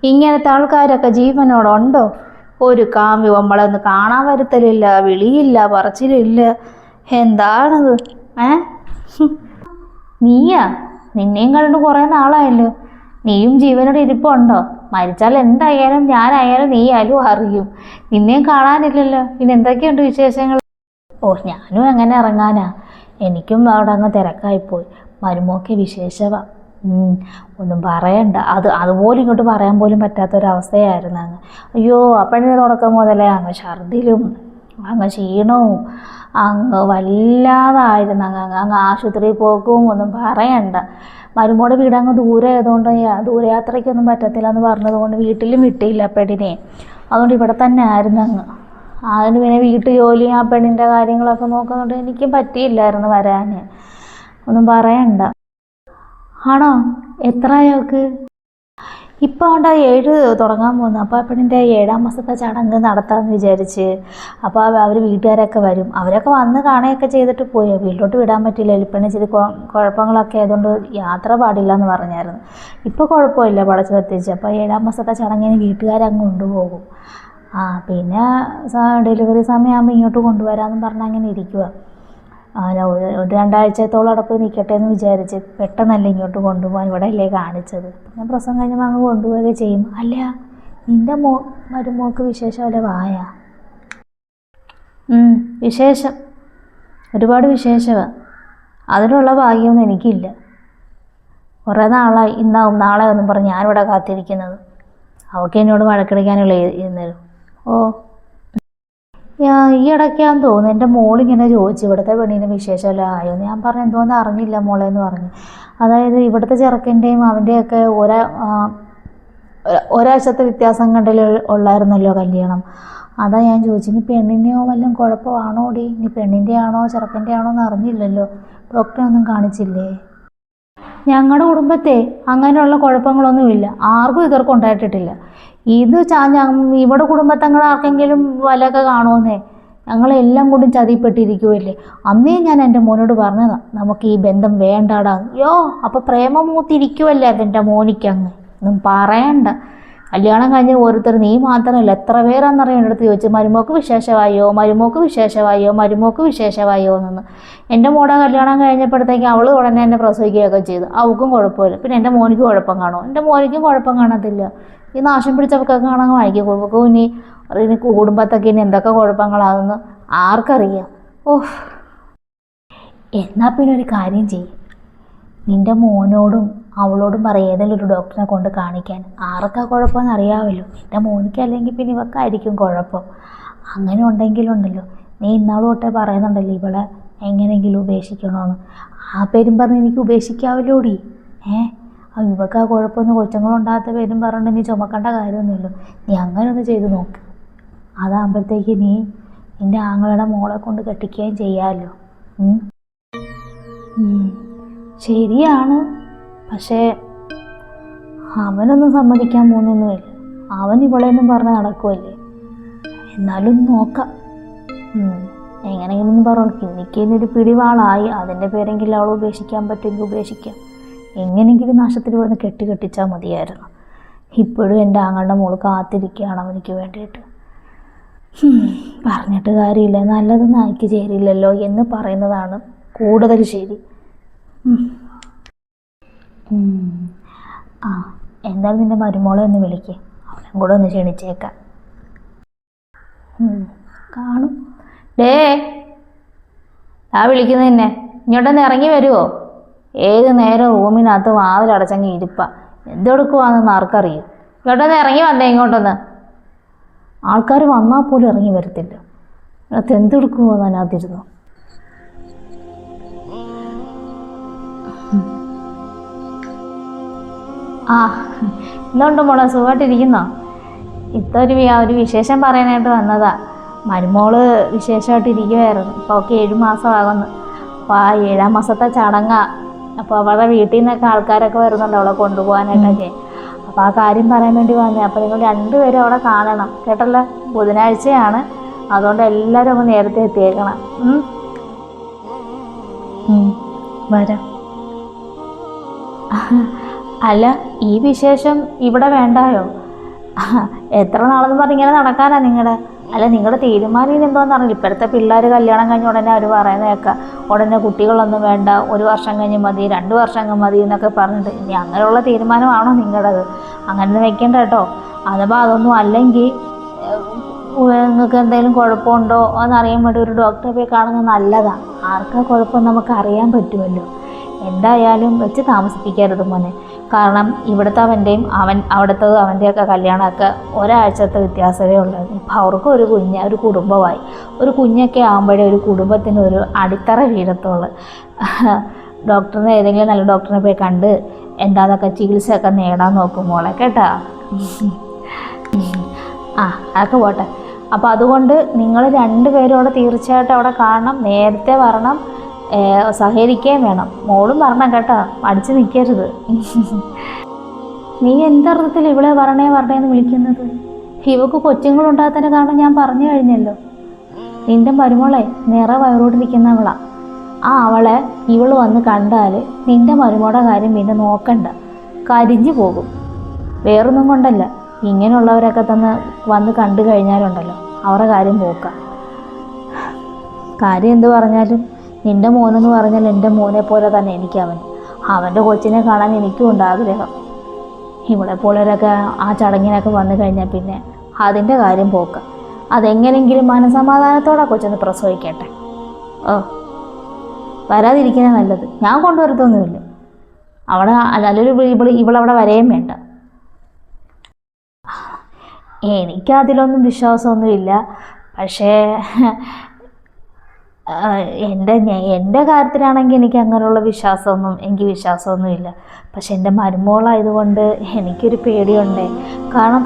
ഇങ്ങനത്തെ ആൾക്കാരൊക്കെ ജീവനോടുണ്ടോ? ഒരു കാമ്പി നമ്മളൊന്ന് കാണാൻ വരുത്തലില്ല, വിളിയില്ല, പറച്ചിലില്ല. എന്താണത്? ഏ നീയാ? നിന്നെയും കണ്ടു കുറേ നാളായല്ലോ. നീയും ജീവനോട് ഇരിപ്പുണ്ടോ? മരിച്ചാൽ എന്തായാലും ഞാനായാലും നീ ആയാലും അറിയും. നിന്നെയും കാണാനില്ലല്ലോ. പിന്നെ എന്തൊക്കെയുണ്ട് വിശേഷങ്ങൾ? ഓ, ഞാനും എങ്ങനെ ഇറങ്ങാനാ? എനിക്കും അവിടെ അങ്ങ് തിരക്കായിപ്പോയി. മരുമോക്കെ വിശേഷവാ. ഒന്നും പറയണ്ട. അതുപോലും ഇങ്ങോട്ട് പറയാൻ പോലും പറ്റാത്തൊരവസ്ഥയായിരുന്നു അങ്ങ്. അയ്യോ, അപ്പോഴേ തുടക്കം മുതലേ അങ്ങ് ഛർദിലും അങ്ങ് ക്ഷീണവും അങ്ങ് വല്ലാതായിരുന്നു. അങ്ങ് ആശുപത്രിയിൽ പോക്കും ഒന്നും പറയണ്ട. മരുമോടെ വീട് അങ്ങ് ദൂരെ ആയതുകൊണ്ട് ദൂരയാത്രയ്ക്കൊന്നും പറ്റത്തില്ല എന്ന് പറഞ്ഞതുകൊണ്ട് വീട്ടിലും വിട്ടില്ല പെണ്ണിനെ. അതുകൊണ്ട് ഇവിടെ തന്നെ ആയിരുന്നു അങ്ങ്. അതിന് പിന്നെ വീട്ടു ജോലിയും ആ പെണ്ണിൻ്റെ കാര്യങ്ങളൊക്കെ നോക്കുന്നുണ്ട്. എനിക്കും പറ്റിയില്ലായിരുന്നു വരാൻ. ഒന്നും പറയണ്ട. ആണോ? എത്രയാൾക്ക്? ഇപ്പം അവിടെ 7 തുടങ്ങാൻ പോകുന്നു. അപ്പോൾ ആ പെണ്ണിൻ്റെ 7-ാം മാസത്തെ ചടങ്ങ് നടത്താമെന്ന് വിചാരിച്ച്. അപ്പോൾ അവർ വീട്ടുകാരൊക്കെ വരും. അവരൊക്കെ വന്ന് കാണുകയൊക്കെ ചെയ്തിട്ട് പോയി. വീട്ടിലോട്ട് വിടാൻ പറ്റില്ല. എലിപ്പെണ്ണ് ഇച്ചിരി കുഴപ്പങ്ങളൊക്കെ ആയതുകൊണ്ട് യാത്ര പാടില്ല എന്ന് പറഞ്ഞായിരുന്നു. ഇപ്പോൾ കുഴപ്പമില്ല, പടച്ചു എത്തിച്ച്. അപ്പോൾ 7-ാം മാസത്തെ ചടങ്ങിന് വീട്ടുകാരങ്ങ് കൊണ്ടുപോകും. പിന്നെ ഡെലിവറി സമയമാകുമ്പോൾ ഇങ്ങോട്ട് കൊണ്ടുവരാമെന്ന് പറഞ്ഞാൽ അങ്ങനെ ഇരിക്കുക. ഒരു 2 ആഴ്ചത്തോളം അവിടെ പോയി നിൽക്കട്ടെ എന്ന് വിചാരിച്ച്. പെട്ടെന്നല്ല ഇങ്ങോട്ട് കൊണ്ടുപോകാൻ, ഇവിടെ അല്ലേ കാണിച്ചത്. പിന്നെ പ്രസവം കഴിഞ്ഞപ്പോൾ അങ്ങ് കൊണ്ടുപോവുകയൊക്കെ ചെയ്യും. അല്ല, നിൻ്റെ മരുമോൾക്ക് വിശേഷം അല്ലേ? വായ വിശേഷം, ഒരുപാട് വിശേഷമാണ്. അതിനുള്ള ഭാഗ്യമൊന്നും എനിക്കില്ല. കുറേ നാളായി ഇന്നാവും നാളെ ഒന്നും പറഞ്ഞ് ഞാനിവിടെ കാത്തിരിക്കുന്നത്. അവൾക്ക് എന്നോട് വഴക്കടിക്കാനുള്ള ഇരുന്നേരും. ഈ ഇടയ്ക്കാന്ന് തോന്നുന്നു എൻ്റെ മോളിങ്ങനെ ചോദിച്ചു ഇവിടുത്തെ പെണ്ണിന് വിശേഷമല്ല ആയോ. ഞാൻ പറഞ്ഞു എന്തോന്ന് അറിഞ്ഞില്ല മോളെ എന്ന് പറഞ്ഞു. അതായത് ഇവിടുത്തെ ചെറുക്കൻ്റെയും അവൻ്റെയൊക്കെ ഒരാഴ്ചത്തെ വ്യത്യാസം കണ്ടിൽ ഉള്ളായിരുന്നല്ലോ കല്യാണം. അതാ ഞാൻ ചോദിച്ചു, ഇനി പെണ്ണിനെയോ വല്ലതും കുഴപ്പമാണോടി? ഇനി പെണ്ണിൻ്റെ ആണോ ചെറുക്കൻ്റെ ആണോ എന്ന് അറിഞ്ഞില്ലല്ലോ. ഡോക്ടറെ ഒന്നും കാണിച്ചില്ലേ? ഞങ്ങളുടെ കുടുംബത്തെ അങ്ങനെയുള്ള കുഴപ്പങ്ങളൊന്നുമില്ല. ആർക്കും ഇതൊക്കെ ഉണ്ടായിട്ടില്ല. ഇത് ഇവിടെ കുടുംബത്തങ്ങൾ ആർക്കെങ്കിലും വല്ലതൊക്കെ കാണുമെന്നേ. ഞങ്ങളെല്ലാം കൊണ്ടും ചതിപ്പെട്ടിരിക്കുമല്ലേ. അന്നേ ഞാൻ എൻ്റെ മോനോട് പറഞ്ഞതാ നമുക്ക് ഈ ബന്ധം വേണ്ടാടാ. അപ്പോൾ പ്രേമം മൂത്തിരിക്കുമല്ലേ അതെൻ്റെ മോനിക്കങ്ങ്. ഒന്നും പറയണ്ട. കല്യാണം കഴിഞ്ഞ് ഓരോരുത്തർ, നീ മാത്രമല്ല എത്ര പേരാണെന്നറിയാം എൻ്റെ അടുത്ത് ചോദിച്ചു മരുമോക്ക് വിശേഷമായോ, മരുമോക്ക് വിശേഷമായോ, മരുമോക്ക് വിശേഷമായോ എന്നൊന്ന്. എൻ്റെ മോടെ കല്യാണം കഴിഞ്ഞപ്പോഴത്തേക്ക് അവൾ ഉടനെ എന്നെ പ്രസവിക്കുകയൊക്കെ ചെയ്തു. അവൾക്കും കുഴപ്പമില്ല. പിന്നെ എൻ്റെ മോനിക്ക് കുഴപ്പം കാണുമോ? എൻ്റെ മോനിക്കും കുഴപ്പം കാണത്തില്ല. ഈ നാശം പിടിച്ചവർക്കൊക്കെ കാണാൻ വായിക്കും. ഇനി കുടുംബത്തൊക്കെ ഇനി എന്തൊക്കെ കുഴപ്പങ്ങളാണെന്ന് ആർക്കറിയാം. എന്നാൽ പിന്നെ ഒരു കാര്യം ചെയ്യും, നിൻ്റെ മോനോടും അവളോടും പറയും ഏതെങ്കിലും ഒരു ഡോക്ടറെ കൊണ്ട് കാണിക്കാൻ. ആർക്കാ കുഴപ്പമെന്ന് അറിയാമല്ലോ. എൻ്റെ മോനിക്ക് അല്ലെങ്കിൽ പിന്നെ ഇവക്കായിരിക്കും കുഴപ്പം. അങ്ങനെ ഉണ്ടെങ്കിലുണ്ടല്ലോ, നീ ഇന്നാളും തൊട്ടേ പറയുന്നുണ്ടല്ലോ ഇവളെ എങ്ങനെയെങ്കിലും ഉപേക്ഷിക്കണമെന്ന്. ആ പേരും പറഞ്ഞ് എനിക്ക് ഉപേക്ഷിക്കാമല്ലോടി. ഇവക്ക് ആ കുഴപ്പമൊന്നും കൊച്ചുങ്ങളുണ്ടാകാത്ത പേരും പറഞ്ഞിട്ട് നീ ചുമക്കേണ്ട കാര്യമൊന്നുമില്ലോ. നീ അങ്ങനെ ഒന്ന് ചെയ്ത് നോക്ക്. അതാകുമ്പോഴത്തേക്ക് നീ നിൻ്റെ ആങ്ങളുടെ മോളെ കൊണ്ട് കെട്ടിക്കുകയും ചെയ്യാമല്ലോ. ശരിയാണ്, പക്ഷേ അവനൊന്നും സമ്മതിക്കാൻ പോകുന്നൊന്നുമില്ല. അവൻ ഇവളെന്നും പറഞ്ഞ് നടക്കുമല്ലേ. എന്നാലും നോക്കാം. എങ്ങനെയെങ്കിലും പറഞ്ഞു എനിക്കൊരു പിടിവാളായി. അതിൻ്റെ പേരെങ്കിലും അവൾ ഉപേക്ഷിക്കാൻ പറ്റുമെങ്കിൽ ഉപേക്ഷിക്കാം. എങ്ങനെയെങ്കിലും നാശത്തിൽ ഇവിടുന്ന് കെട്ടിച്ചാൽ മതിയായിരുന്നു. ഇപ്പോഴും എൻ്റെ ആങ്ങളുടെ മോൾ കാത്തിരിക്കുകയാണ് അവനിക്ക് വേണ്ടിയിട്ട്. പറഞ്ഞിട്ട് കാര്യമില്ല, നല്ലത് നായ്ക്ക് ചേരില്ലല്ലോ എന്ന് പറയുന്നതാണ് കൂടുതൽ ശരി. എന്തായാലും നിൻ്റെ മരുമോളെ ഒന്ന് വിളിക്കേ, അവളും കൂടെ ഒന്ന് ക്ഷണിച്ചേക്കാം. കാണും. വിളിക്കുന്നത് തന്നെ ഇങ്ങോട്ടൊന്ന് ഇറങ്ങി വരുമോ? ഏത് നേരം റൂമിനകത്ത് വാതിലടച്ചങ്ങ് ഇരിപ്പ. എന്തെടുക്കുവാണെന്ന് ആർക്കറിയും. ഇങ്ങോട്ടൊന്ന് ഇറങ്ങി വന്നേ, ഇങ്ങോട്ടൊന്ന്. ആൾക്കാർ വന്നാൽ പോലും ഇറങ്ങി വരത്തില്ല. അതിനകത്ത് എന്തെടുക്കുമോ അതിനകത്തിരുന്നു. എന്തുകൊണ്ട് മോളെ, സുഖമായിട്ടിരിക്കുന്നോ? ഒരു വിശേഷം പറയാനായിട്ട് വന്നതാ. മരുമോള് വിശേഷമായിട്ടിരിക്കുമായിരുന്നു. അപ്പോൾ അവൾക്ക് 7 മാസമാകുന്നു. അപ്പോൾ ആ 7-ാം മാസത്തെ ചടങ്ങാ. അപ്പോൾ അവളുടെ വീട്ടിൽ നിന്നൊക്കെ ആൾക്കാരൊക്കെ വരുന്നുണ്ട് അവളെ കൊണ്ടുപോകാനായിട്ടൊക്കെ. അപ്പോൾ ആ കാര്യം പറയാൻ വേണ്ടി വന്നേ. അപ്പോൾ നിങ്ങൾ 2 പേരും അവിടെ കാണണം കേട്ടല്ലോ. ബുധനാഴ്ചയാണ്, അതുകൊണ്ട് എല്ലാവരും ഒന്ന് നേരത്തെ എത്തിയേക്കണം. വരാം. അല്ല, ഈ വിശേഷം ഇവിടെ വേണ്ടായോ? എത്ര നാളെന്ന് പറഞ്ഞ് ഇങ്ങനെ നടക്കാനാ നിങ്ങളുടെ? അല്ല, നിങ്ങളുടെ തീരുമാനം ഇതെന്തോന്ന് അറിയില്ല. ഇപ്പോഴത്തെ പിള്ളേർ കല്യാണം കഴിഞ്ഞ ഉടനെ അവർ പറയുന്നതൊക്കെ ഉടനെ കുട്ടികളൊന്നും വേണ്ട, 1 വർഷം കഴിഞ്ഞ് മതി, 2 വർഷം മതി എന്നൊക്കെ പറഞ്ഞിട്ട്. ഇനി അങ്ങനെയുള്ള തീരുമാനമാണോ നിങ്ങളുടേത്? അങ്ങനെയൊന്നും വെക്കണ്ട കേട്ടോ. അഥവാ അതൊന്നും അല്ലെങ്കിൽ നിങ്ങൾക്ക് എന്തെങ്കിലും കുഴപ്പമുണ്ടോ എന്നറിയാൻ വേണ്ടി ഒരു ഡോക്ടറെ പോയി കാണുന്നത് നല്ലതാണ്. ആർക്കാ കുഴപ്പം നമുക്ക് അറിയാൻ പറ്റുമല്ലോ. എന്തായാലും വെച്ച് താമസിപ്പിക്കരുത് മോനെ. കാരണം ഇവിടുത്തെ അവൻ്റെയും അവിടുത്തത് അവൻ്റെയൊക്കെ കല്യാണമൊക്കെ ഒരാഴ്ചത്തെ വ്യത്യാസമേ ഉള്ളത്. ഇപ്പം അവർക്കും ഒരു കുടുംബമായി. ഒരു കുഞ്ഞൊക്കെ ആകുമ്പോഴേ ഒരു കുടുംബത്തിന് ഒരു അടിത്തറ വീഴത്തുള്ളൂ. ഡോക്ടറിനെ, ഏതെങ്കിലും നല്ല ഡോക്ടറിനെ പോയി കണ്ട് എന്താതൊക്കെ ചികിത്സയൊക്കെ നേടാൻ നോക്കും മോളെ, കേട്ടാ. അതൊക്കെ പോട്ടെ. അപ്പോൾ അതുകൊണ്ട് നിങ്ങൾ 2 പേരും അവിടെ തീർച്ചയായിട്ടും അവിടെ കാണണം, നേരത്തെ വരണം, സഹകരിക്കുകയും വേണം. മോളും വരണം കേട്ടോ, അടിച്ച് നിൽക്കരുത്. നീ എന്തർത്ഥത്തിൽ ഇവളെ വരണേന്ന് വിളിക്കുന്നത്? ഇവക്ക് കൊച്ചുങ്ങളുണ്ടാകത്തന്നെ കാരണം ഞാൻ പറഞ്ഞു കഴിഞ്ഞല്ലോ. നിൻ്റെ മരുമോളെ വയറോട്ടിരിക്കുന്നവളാ. അവളെ ഇവള് വന്ന് കണ്ടാൽ നിൻ്റെ മരുമോടെ കാര്യം പിന്നെ നോക്കണ്ട, കരിഞ്ഞു പോകും. വേറൊന്നും കൊണ്ടല്ല, ഇങ്ങനെയുള്ളവരൊക്കെ വന്ന് കണ്ടു കഴിഞ്ഞാലുണ്ടല്ലോ അവരുടെ കാര്യം പോക്കാം. കാര്യം എന്ത് പറഞ്ഞാലും നിൻ്റെ മോനെന്ന് പറഞ്ഞാൽ എൻ്റെ മോനെ പോലെ തന്നെ എനിക്കവൻ. അവൻ്റെ കൊച്ചിനെ കാണാൻ എനിക്കും ഉണ്ട് ആഗ്രഹം. ഇവിടെ പോലൊരൊക്കെ ആ ചടങ്ങിനൊക്കെ വന്നു കഴിഞ്ഞാൽ പിന്നെ അതിൻ്റെ കാര്യം പോക്കാം. അതെങ്ങനെയെങ്കിലും മനസമാധാനത്തോടെ കൊച്ചൊന്ന് പ്രസവിക്കട്ടെ. വരാതിരിക്കുന്നേ നല്ലത്. ഞാൻ കൊണ്ടുവരത്തൊന്നുമില്ല അവിടെ. അല്ലെങ്കിൽ ഇവളവിടെ വരെയും വേണ്ട. എനിക്കതിലൊന്നും വിശ്വാസമൊന്നുമില്ല. പക്ഷേ എൻ്റെ കാര്യത്തിലാണെങ്കിൽ എനിക്ക് അങ്ങനെയുള്ള വിശ്വാസമൊന്നുമില്ല. പക്ഷെ എൻ്റെ മരുമോളായതുകൊണ്ട് എനിക്കൊരു പേടിയുണ്ട്. കാരണം